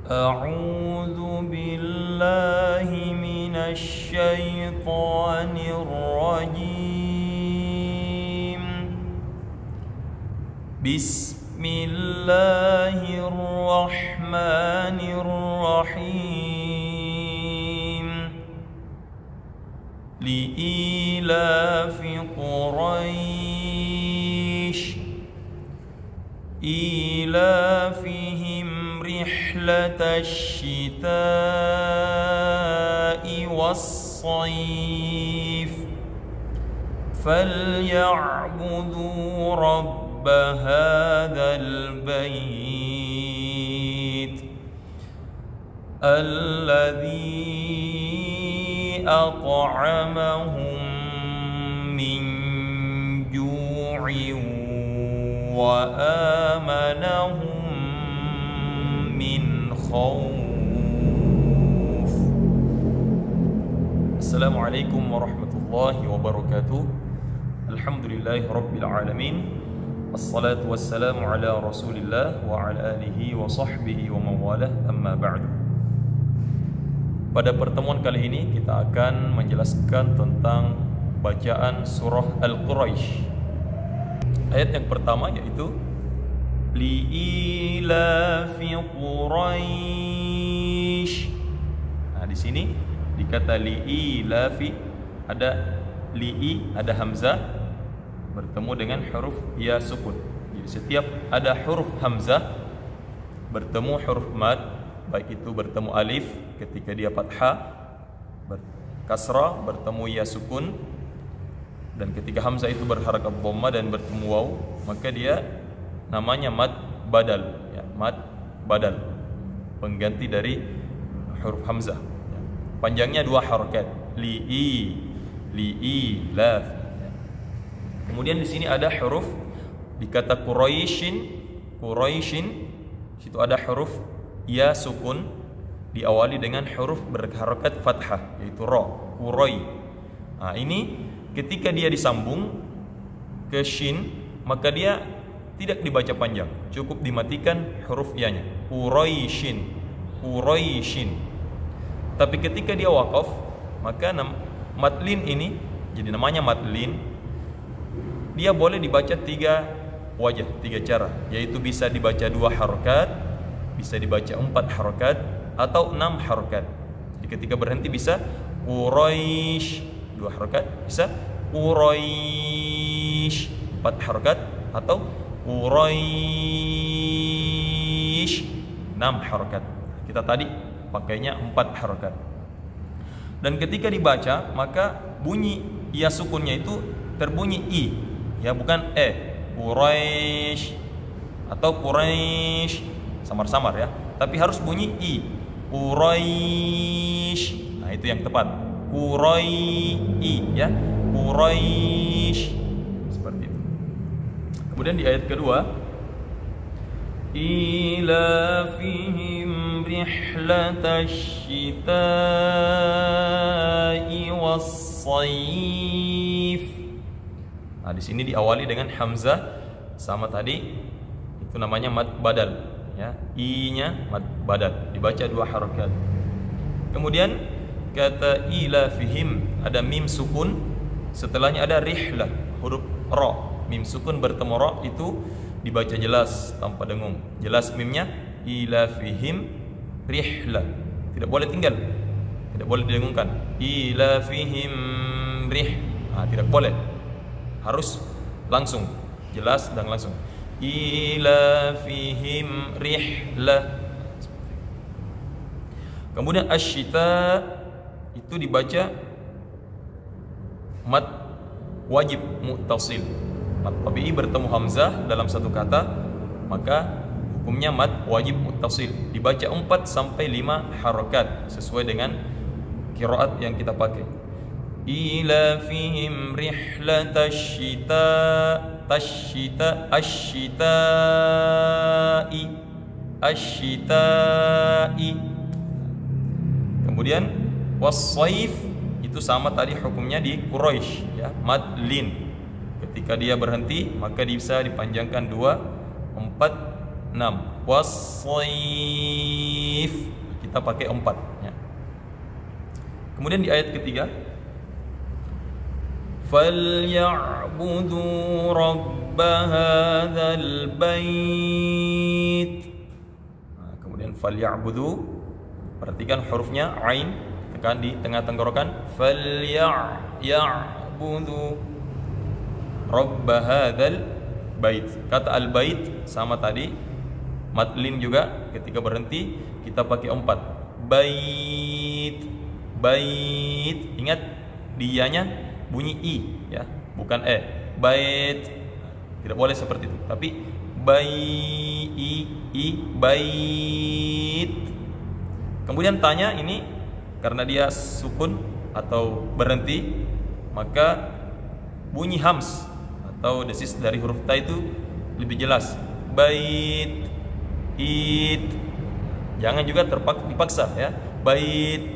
أعوذ بالله من الشيطان الرجيم بسم الله الرحمن الرحيم لإيلاف قريش إيلافهم رحلة الشتاء والصيف فليعبدوا رب هذا البيت الذي أطعمهم من جوع وآمنهم من خوف. السلام عليكم ورحمة الله وبركاته. الحمد لله رب العالمين. الصلاة والسلام على رسول الله وعلى آله وصحبه ومن والاه. أما بعد. Pada pertemuan kali ini kita akan menjelaskan tentang bacaan surah Al-Quraisy. Ayat yang pertama yaitu li'ilafi Quraisy. Nah, di sini di kata li'ilafi ada li'i, ada hamzah bertemu dengan huruf ya sukun. Jadi setiap ada huruf hamzah bertemu huruf mad, baik itu bertemu alif ketika dia fathah, kasrah bertemu ya sukun, dan ketika hamzah itu berharakat dhamma dan bertemu waw, maka dia namanya mad badal, ya, mad badal, pengganti dari huruf hamzah. Ya. Panjangnya 2 harakat, li'i, laf. Ya. Kemudian di sini ada huruf di kata Quraisyin, situ ada huruf ya sukun diawali dengan huruf berharakat fathah yaitu ra, Qurai. Nah, ini ketika dia disambung ke shin, maka dia tidak dibaca panjang, cukup dimatikan huruf ya-nya, Quraisyin. Tapi ketika dia waqaf, maka madlin ini jadi namanya madlin. Dia boleh dibaca 3 wajah, 3 cara, yaitu bisa dibaca 2 harakat, bisa dibaca 4 harakat, atau 6 harakat. Jadi ketika berhenti bisa Quraisy 2 harakat, bisa Quraisy 4 harakat, atau Quraisy 6 harakat. Kita tadi pakainya 4 harakat. Dan ketika dibaca, maka bunyi ya sukunnya itu terbunyi i, ya, bukan e. Quraisy atau Quraisy samar-samar, ya, tapi harus bunyi i. Quraisy. Nah, itu yang tepat. Quraisy, ya. Quraisy. Seperti itu. Kemudian di ayat kedua, ilafihim rihlatash shita'i was-sayf. Nah, di sini diawali dengan hamzah sama tadi, itu namanya mad badal, ya. I-nya mad badal, dibaca 2 harakat. Kemudian kata ilafihim ada mim sukun, setelahnya ada rihlah, huruf ra. Mim sukun bertemu ra itu dibaca jelas tanpa dengung. Jelas mimnya, ilafihim rihlah. Tidak boleh tinggal, tidak boleh didengungkan. Ilafihim tidak boleh. Harus langsung, jelas dan langsung. Ilafihim rihlah. Kemudian asyita itu dibaca mad wajib muttasil. Mad tabi'i bertemu hamzah dalam satu kata, maka hukumnya mad wajib muttasil. Dibaca 4 sampai 5 harakat sesuai dengan qiraat yang kita pakai. Ilafihim rihlatash asyita'i. Kemudian was-saif itu sama tadi hukumnya di Quraisy, ya, mad lin. Ketika dia berhenti maka bisa dipanjangkan 2, 4, 6. Was-saif alif, kita pakai 4 ya. Kemudian di ayat ketiga, فَلْيَعْبُدُوا رَبَّ هَذَا الْبَيْتِ. Kemudian فَلْيَعْبُدُوا, perhatikan hurufnya ain, tekan di tengah tenggorokan, فَلْيَعْبُدُوا رَبَّ هَذَا الْبَيْتِ. Kata al-bait sama tadi, madlin juga, ketika berhenti kita pakai 4. Bait, bait, ingat dianya bunyi i ya, bukan e. Bait, tidak boleh seperti itu, tapi bait. Kemudian tanya ini karena dia sukun atau berhenti, maka bunyi hams atau desis dari huruf ta itu lebih jelas. Bait, it, jangan juga dipaksa ya. Bait,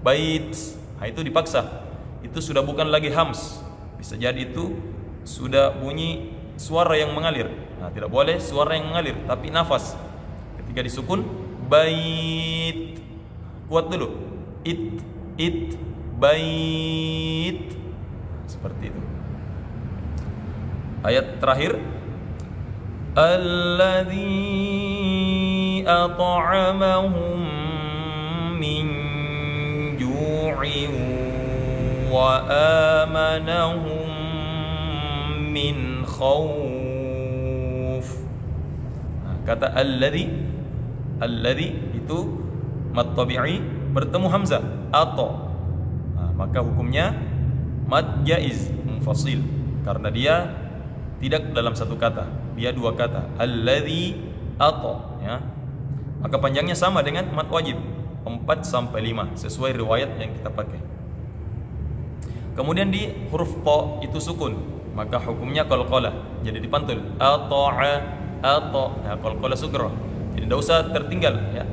bait, nah itu dipaksa. Itu sudah bukan lagi hams, bisa jadi itu sudah bunyi suara yang mengalir. Nah, tidak boleh suara yang mengalir, tapi nafas. Ketika disukun, bait, kuat dulu. It, bait, seperti itu. Ayat terakhir, alladzi at'amahum min ju'in wa amanahum min khawf. Kata alladzi itu mad tabi'i bertemu hamzah atau, maka hukumnya mad jaiz munfasil karena dia tidak dalam satu kata, dia dua kata. Alladzi atau ya. Maka panjangnya sama dengan mad wajib 4 sampai 5 sesuai riwayat yang kita pakai. Kemudian di huruf ta itu sukun, maka hukumnya qalqalah, jadi dipantul. Ata'a, ya, qalqalah sugra. Jadi tidak usah tertinggal ya.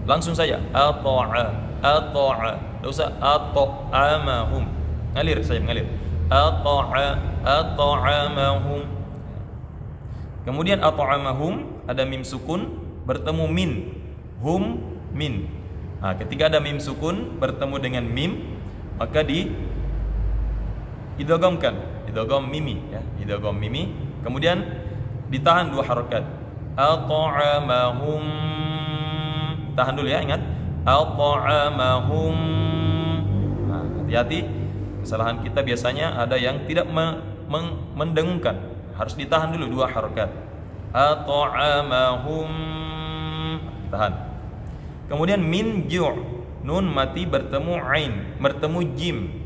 Langsung saja ata'a, tidak usah ata'amahum. Ngalir saja, ngalir. Ata'amahum. Kemudian ata'amahum ada mim sukun bertemu min, hum min. Nah, ketika ada mim sukun bertemu dengan mim, maka idghamkan, idgham mimi ya, idgham mimi. Kemudian ditahan 2 harakat. At'amahum. Tahan dulu ya, ingat. At'amahum. Nah, hati-hati. Kesalahan kita biasanya ada yang tidak mendengungkan. Harus ditahan dulu 2 harakat. At'amahum. Tahan. Kemudian min ju', nun mati bertemu ain, bertemu jim.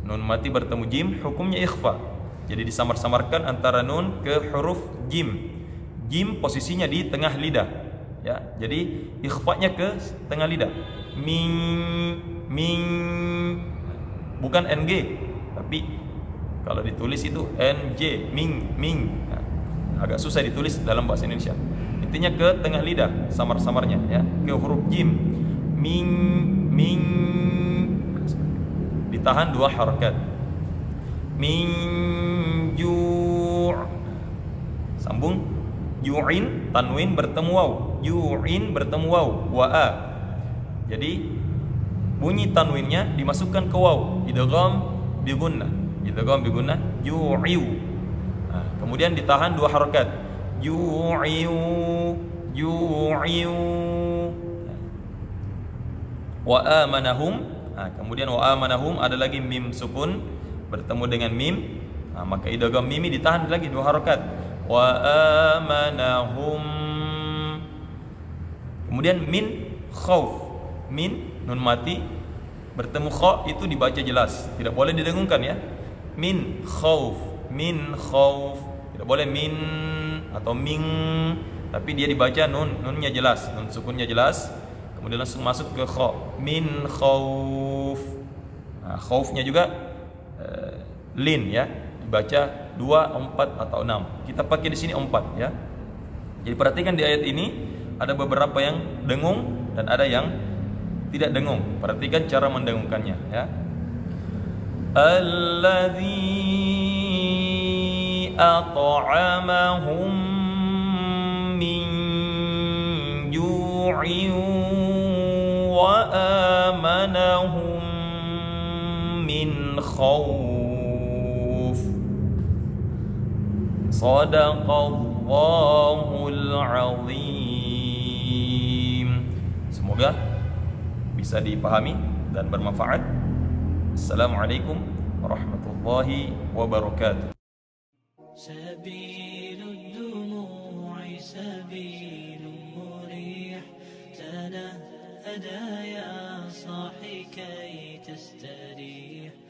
Nun mati bertemu jim, hukumnya ikhfa. Jadi disamar-samarkan antara nun ke huruf jim. Jim posisinya di tengah lidah. Ya, jadi ikhfanya ke tengah lidah. Ming, bukan ng, tapi kalau ditulis itu nj, ming. Nah, agak susah ditulis dalam bahasa Indonesia. Intinya ke tengah lidah, samar-samarnya ya, ke huruf jim. Ming, ditahan 2 harakat. Min ju', sambung. Ju'in, tanwin bertemu waw. Ju'in bertemu waw, wa'a. Jadi bunyi tanwinnya dimasukkan ke waw, idgham bi gunnah. Idgham bi gunnah, ju'iu. Nah, kemudian ditahan 2 harakat. Ju'iu. Wa amanahum. Nah, kemudian wa amanahum ada lagi mim sukun bertemu dengan mim. Nah, maka idgham mimi ditahan lagi 2 harakat. Wa amanahum. Kemudian min khauf. Min nun mati bertemu kha itu dibaca jelas, tidak boleh didengungkan ya. Min khauf, min khauf. Tidak boleh min atau ming, tapi dia dibaca nunnya jelas, nun sukunnya jelas, kemudian langsung masuk ke kha. Min khauf. Nah, khaufnya juga lin ya, dibaca 2, 4 atau 6. Kita pakai di sini 4 ya. Jadi perhatikan di ayat ini ada beberapa yang dengung dan ada yang tidak dengung. Perhatikan cara mendengungkannya ya. Alladzi at'amahum min khawf. Sadaqallahul azim. Semoga bisa dipahami dan bermanfaat. Assalamualaikum warahmatullahi wabarakatuh. سبيل الدموع سبيل مريح تنهدى يا صاحي كي تستريح